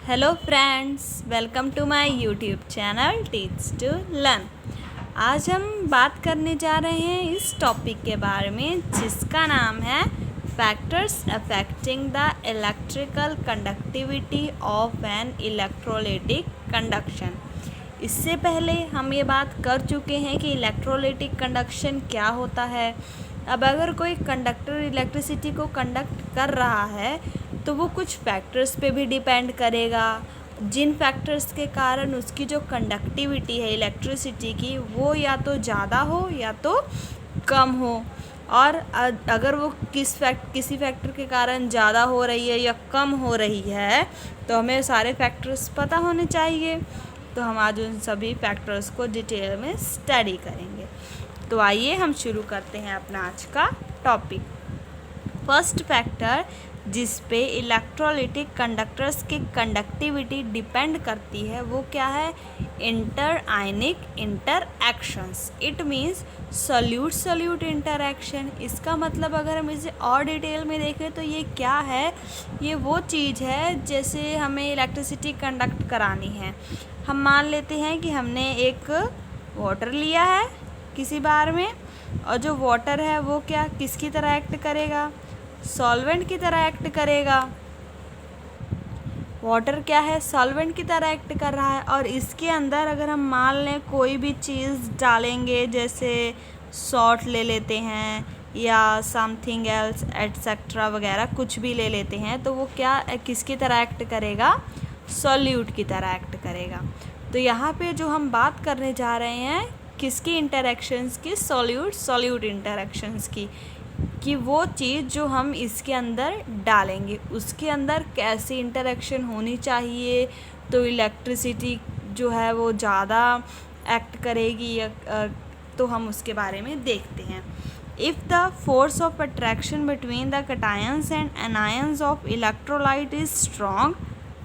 Hello friends, welcome to my YouTube channel teach to learn. आज हम बात करने जा रहे हैं इस टॉपिक के बारे में जिसका नाम है factors affecting the electrical conductivity of an electrolytic conduction. इससे पहले हम ये बात कर चुके हैं कि इलेक्ट्रोलाइटिक कंडक्शन क्या होता है। अब अगर कोई कंडक्टर इलेक्ट्रिसिटी को कंडक्ट कर रहा है तो वो कुछ फैक्टर्स पे भी डिपेंड करेगा। जिन फैक्टर्स के कारण उसकी जो कंडक्टिविटी है इलेक्ट्रिसिटी की वो या तो ज़्यादा हो या तो कम हो, और अगर वो किसी फैक्टर के कारण ज़्यादा हो रही है या कम हो रही है तो हमें सारे फैक्टर्स पता होने चाहिए। तो हम आज उन सभी फैक्टर्स को डिटेल में स्टडी करेंगे। तो आइए हम शुरू करते हैं अपना आज का टॉपिक। फर्स्ट फैक्टर जिस पे इलेक्ट्रोलाइटिक कंडक्टर्स की कंडक्टिविटी डिपेंड करती है वो क्या है? Inter ionic interactions. It means solute solute interaction. इसका मतलब अगर हम इसे और डिटेल में देखें तो ये क्या है? ये वो चीज़ है जैसे हमें इलेक्ट्रिसिटी कंडक्ट करानी है। हम मान लेते हैं कि हमने एक वाटर लिया है किसी बार में, और जो वाटर है वो क्या किसकी तरह एक्ट करेगा? सॉल्वेंट की तरह एक्ट करेगा। वाटर क्या है? सॉल्वेंट की तरह एक्ट कर रहा है। और इसके अंदर अगर हम मान लें कोई भी चीज़ डालेंगे, जैसे सॉल्ट ले लेते हैं या समथिंग एल्स एटसेट्रा वगैरह कुछ भी ले लेते हैं, तो वो क्या किसकी तरह एक्ट करेगा? सॉल्यूट की तरह एक्ट करेगा। तो यहाँ पे जो हम बात करने जा रहे हैं किसकी इंटरैक्शंस की? सॉल्यूट सॉल्यूट इंटरैक्शंस की। कि वो चीज़ जो हम इसके अंदर डालेंगे उसके अंदर कैसी इंटरेक्शन होनी चाहिए, तो इलेक्ट्रिसिटी जो है वो ज़्यादा एक्ट करेगी या तो हम उसके बारे में देखते हैं। If the force of attraction between the cations and anions of electrolyte is strong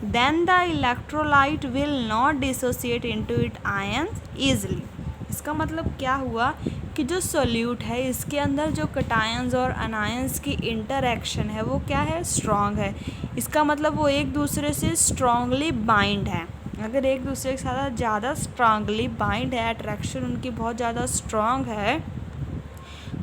then the electrolyte will not dissociate into it ions easily. इसका मतलब क्या हुआ कि जो सोल्यूट है इसके अंदर जो कैटायंस और अनायंस की इंटरैक्शन है वो क्या है? स्ट्रॉन्ग है। इसका मतलब वो एक दूसरे से स्ट्रॉन्गली बाइंड है। अगर एक दूसरे के साथ ज़्यादा स्ट्रॉन्गली बाइंड है, अट्रैक्शन उनकी बहुत ज़्यादा स्ट्रॉन्ग है,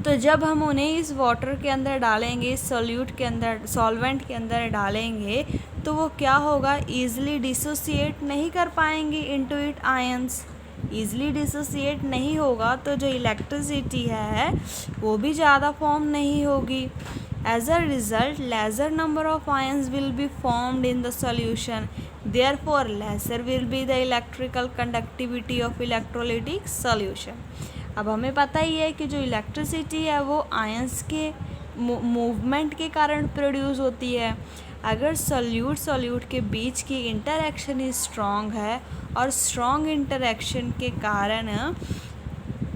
तो जब हम उन्हें इस वाटर के अंदर डालेंगे, इस सोल्यूट के अंदर, सॉल्वेंट के अंदर डालेंगे, तो वो क्या होगा? ईज़िली डिसोसिएट नहीं कर पाएंगे into it ions. Easily dissociate नहीं होगा तो जो इलेक्ट्रिसिटी है वो भी ज़्यादा फॉर्म नहीं होगी। As a result lesser number of ions will be formed in the solution, therefore lesser will be the electrical conductivity of electrolytic solution. अब हमें पता ही है कि जो इलेक्ट्रिसिटी है वो आयंस के मूवमेंट के कारण प्रोड्यूस होती है। अगर सॉल्यूट के बीच की इंटरैक्शन ही स्ट्रॉन्ग है और स्ट्रॉन्ग इंटरैक्शन के कारण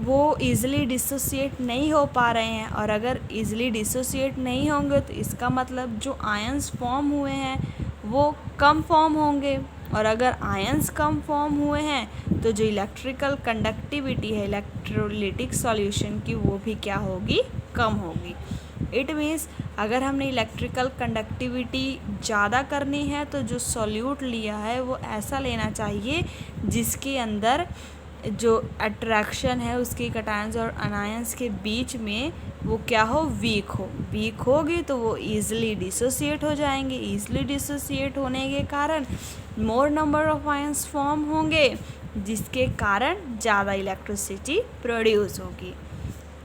वो ईज़िली डिसोसिएट नहीं हो पा रहे हैं, और अगर ईज़िली डिसोसिएट नहीं होंगे तो इसका मतलब जो आयंस फॉर्म हुए हैं वो कम फॉर्म होंगे, और अगर आयंस कम फॉर्म हुए हैं तो जो इलेक्ट्रिकल कंडक्टिविटी है इलेक्ट्रोलाइटिक सॉल्यूशन की वो भी क्या होगी? कम होगी। इट मीन्स अगर हमने इलेक्ट्रिकल कंडक्टिविटी ज़्यादा करनी है तो जो सॉल्यूट लिया है वो ऐसा लेना चाहिए जिसके अंदर जो अट्रैक्शन है उसकी कैटायंस और अनायंस के बीच में वो क्या हो? वीक हो। वीक होगी तो वो ईज़िली डिसोसिएट हो जाएंगे। ईज़िली डिसोसिएट होने के कारण मोर नंबर ऑफ आयंस फॉर्म होंगे जिसके कारण ज़्यादा इलेक्ट्रिसिटी प्रोड्यूस होगी।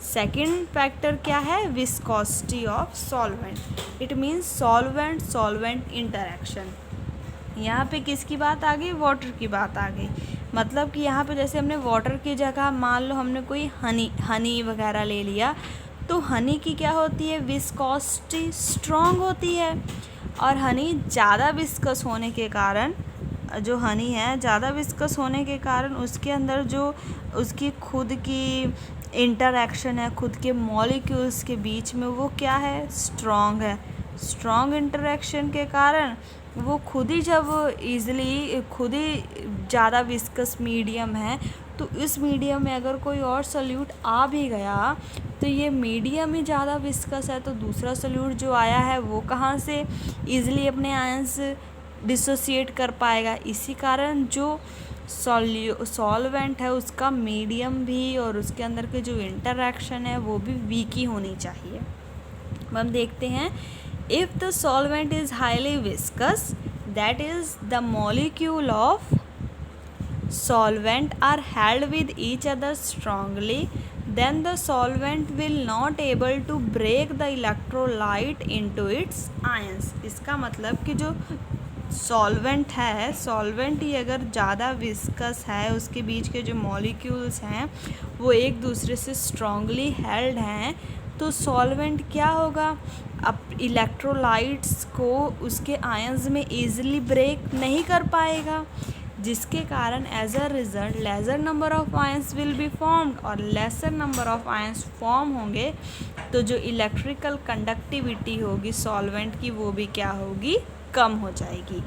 सेकेंड फैक्टर क्या है? Viscosity of solvent. It means solvent solvent interaction. यहाँ पे किसकी बात आ गई? वाटर की बात आ गई। मतलब कि यहाँ पे जैसे हमने वाटर की जगह मान लो हमने कोई हनी वगैरह ले लिया, तो हनी की क्या होती है? विस्कोसिटी स्ट्रॉन्ग होती है, और हनी ज़्यादा विस्कस होने के कारण, जो हनी है ज़्यादा विस्कस होने के कारण उसके अंदर जो उसकी खुद की इंटरैक्शन है, खुद के मॉलिक्यूल्स के बीच में वो क्या है? स्ट्रॉन्ग है। स्ट्रॉन्ग इंटरैक्शन के कारण वो खुद ही जब ईज़िली खुद ही ज़्यादा विस्कस मीडियम है, तो इस मीडियम में अगर कोई और सोल्यूट आ भी गया तो ये मीडियम ही ज़्यादा विस्कस है, तो दूसरा सोल्यूट जो आया है वो कहाँ से ईज़िली अपने आयंस डिसोसिएट कर पाएगा। इसी कारण जो सॉल्वेंट है उसका मीडियम भी और उसके अंदर के जो इंटरैक्शन है वो भी वीक ही होनी चाहिए। अब हम देखते हैं, if the solvent is highly viscous, that is the molecule of solvent are held with each other strongly, then the solvent will not able to break the electrolyte into its ions। इसका मतलब कि जो solvent है, solvent ही अगर ज़्यादा viscous है, उसके बीच के जो मॉलिक्यूल्स हैं वो एक दूसरे से स्ट्रांगली हेल्ड हैं, तो सॉल्वेंट क्या होगा, अब इलेक्ट्रोलाइट्स को उसके आयंस में ईजिली ब्रेक नहीं कर पाएगा, जिसके कारण as a result lesser number of ions will be formed, और lesser number of ions form होंगे तो जो इलेक्ट्रिकल कंडक्टिविटी होगी सॉल्वेंट की वो भी क्या होगी, कम हो जाएगी।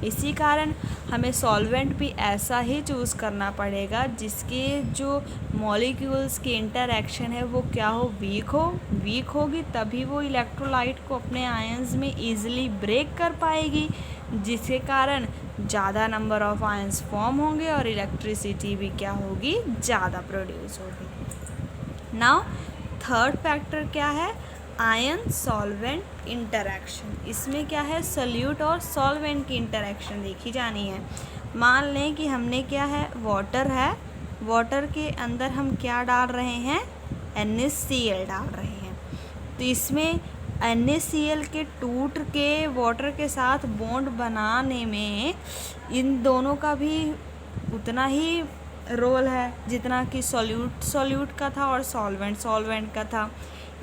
इसी कारण हमें सॉल्वेंट भी ऐसा ही चूज़ करना पड़ेगा जिसके जो मॉलिक्यूल्स की इंटरैक्शन है वो क्या हो, वीक होगी, तभी वो इलेक्ट्रोलाइट को अपने आयंस में ईजिली ब्रेक कर पाएगी, जिसके कारण ज़्यादा नंबर ऑफ आयंस फॉर्म होंगे और इलेक्ट्रिसिटी भी क्या होगी, ज़्यादा प्रोड्यूस होगी। नाउ थर्ड फैक्टर क्या है, आयन सॉल्वेंट इंटरैक्शन। इसमें क्या है, सोल्यूट और सॉल्वेंट की इंटरैक्शन देखी जानी है। मान लें कि हमने क्या है, वाटर है, वाटर के अंदर हम क्या डाल रहे हैं, NaCl डाल रहे हैं, तो इसमें NaCl के टूट के वाटर के साथ बॉन्ड बनाने में इन दोनों का भी उतना ही रोल है जितना कि सॉल्यूट का था और सॉल्वेंट का था।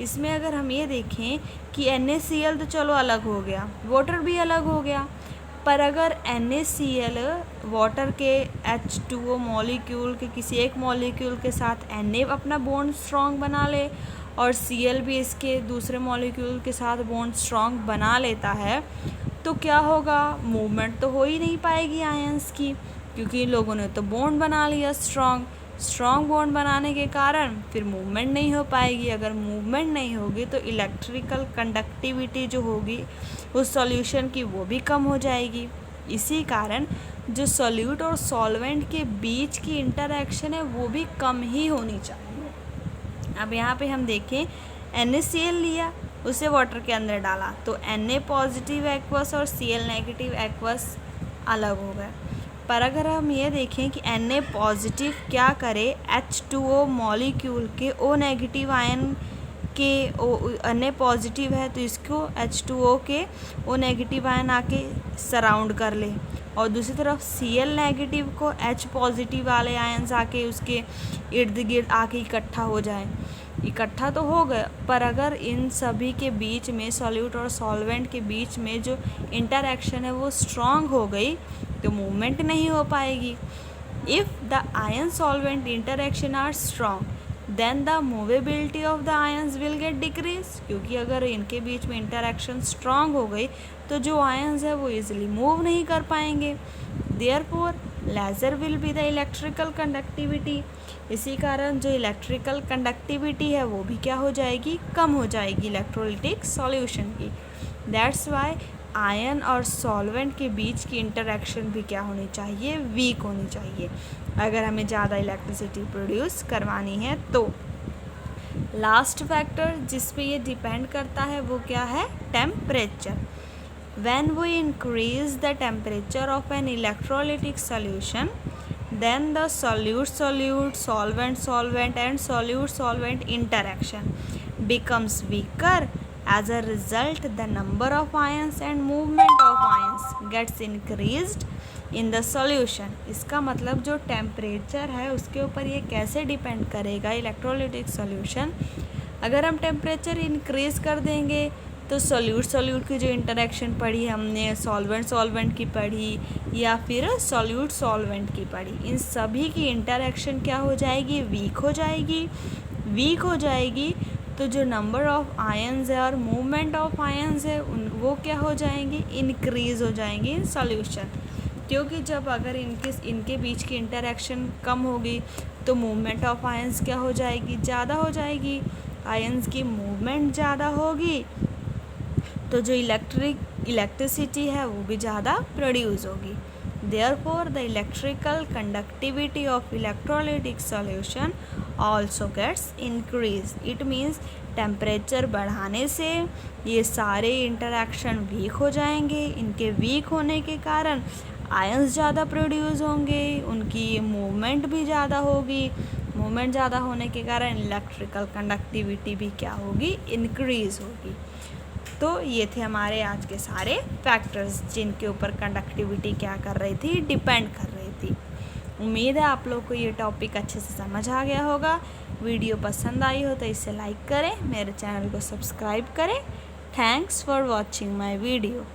इसमें अगर हम ये देखें कि NaCl तो चलो अलग हो गया, वाटर भी अलग हो गया, पर अगर NaCl वाटर के H2O मॉलिक्यूल के किसी एक मॉलिक्यूल के साथ Na अपना बॉन्ड स्ट्रॉन्ग बना ले और Cl भी इसके दूसरे मॉलिक्यूल के साथ बॉन्ड स्ट्रॉन्ग बना लेता है, तो क्या होगा, मूवमेंट तो हो ही नहीं पाएगी आयंस की, क्योंकि इन लोगों ने तो बॉन्ड बना लिया स्ट्रॉन्ग बॉन्ड बनाने के कारण फिर मूवमेंट नहीं हो पाएगी। अगर मूवमेंट नहीं होगी तो इलेक्ट्रिकल कंडक्टिविटी जो होगी उस सॉल्यूशन की वो भी कम हो जाएगी। इसी कारण जो सॉल्यूट और सॉल्वेंट के बीच की इंटरैक्शन है वो भी कम ही होनी चाहिए। अब यहाँ पे हम देखें, NaCl लिया, उसे वाटर के अंदर डाला तो Na पॉजिटिव एक्वस और Cl नेगेटिव एक्वस अलग हो गए। पर अगर हम ये देखें कि Na पॉजिटिव क्या करे, H2O मॉलिक्यूल के O नेगेटिव आयन के Na पॉजिटिव है तो इसको H2O के O नेगेटिव आयन आके सराउंड कर ले, और दूसरी तरफ Cl नेगेटिव को H पॉजिटिव वाले आयन्स आके उसके इर्द गिर्द आके इकट्ठा हो जाए। इकट्ठा तो हो गए, पर अगर इन सभी के बीच में सॉल्यूट और सॉल्वेंट के बीच में जो इंटरैक्शन है वो स्ट्रॉन्ग हो गई तो मूवमेंट नहीं हो पाएगी। If the ion solvent interaction are strong then the movability of the ions will get decrease, क्योंकि अगर इनके बीच में इंटरैक्शन स्ट्रॉन्ग हो गई तो जो आयंस है वो इजीली मूव नहीं कर पाएंगे। Therefore lesser will be the electrical conductivity. इसी कारण जो इलेक्ट्रिकल कंडक्टिविटी है वो भी क्या हो जाएगी, कम हो जाएगी इलेक्ट्रोलिटिक सॉल्यूशन की। दैट्स वाई आयन और सॉल्वेंट के बीच की इंटरैक्शन भी क्या होनी चाहिए, वीक होनी चाहिए, अगर हमें ज़्यादा इलेक्ट्रिसिटी प्रोड्यूस करवानी है तो। लास्ट फैक्टर जिस पे ये डिपेंड करता है वो क्या है, temperature. When we increase the temperature of an electrolytic solution, then the solute-solute, solvent-solvent and solute-solvent interaction becomes weaker. As a result, the number of ions and movement of ions gets increased in the solution. इसका मतलब जो temperature है उसके ऊपर ये कैसे depend करेगा electrolytic solution. अगर हम टेम्परेचर इंक्रीज़ कर देंगे तो सॉल्यूट की जो इंटरेक्शन पढ़ी हमने, सॉल्वेंट की पढ़ी या फिर सॉल्वेंट की पढ़ी, इन सभी की इंटरेक्शन क्या हो जाएगी, वीक हो जाएगी। तो जो नंबर ऑफ आयंस है और मूवमेंट ऑफ आयंस है वो क्या हो जाएंगे, इंक्रीज़ हो जाएंगे इन सॉल्यूशन, क्योंकि जब अगर इनके बीच की इंटरेक्शन कम होगी तो मूवमेंट ऑफ आयंस क्या हो जाएगी, ज़्यादा हो जाएगी। आयंस की मूवमेंट ज़्यादा होगी तो जो इलेक्ट्रिसिटी है वो भी ज़्यादा प्रोड्यूस होगी। Therefore, the electrical conductivity of electrolytic solution also gets increased. It means temperature बढ़ाने से ये सारे इंटरेक्शन वीक हो जाएंगे। इनके वीक होने के कारण आयंस ज़्यादा प्रोड्यूस होंगे, उनकी मूवमेंट भी ज़्यादा होगी। मूवमेंट ज़्यादा होने के कारण इलेक्ट्रिकल कंडक्टिविटी भी क्या होगी, इंक्रीज़ होगी। तो ये थे हमारे आज के सारे फैक्टर्स जिनके ऊपर कंडक्टिविटी क्या कर रही थी, डिपेंड कर रही थी। उम्मीद है आप लोग को ये टॉपिक अच्छे से समझ आ गया होगा। वीडियो पसंद आई हो तो इसे लाइक करें, मेरे चैनल को सब्सक्राइब करें। Thanks for watching my video.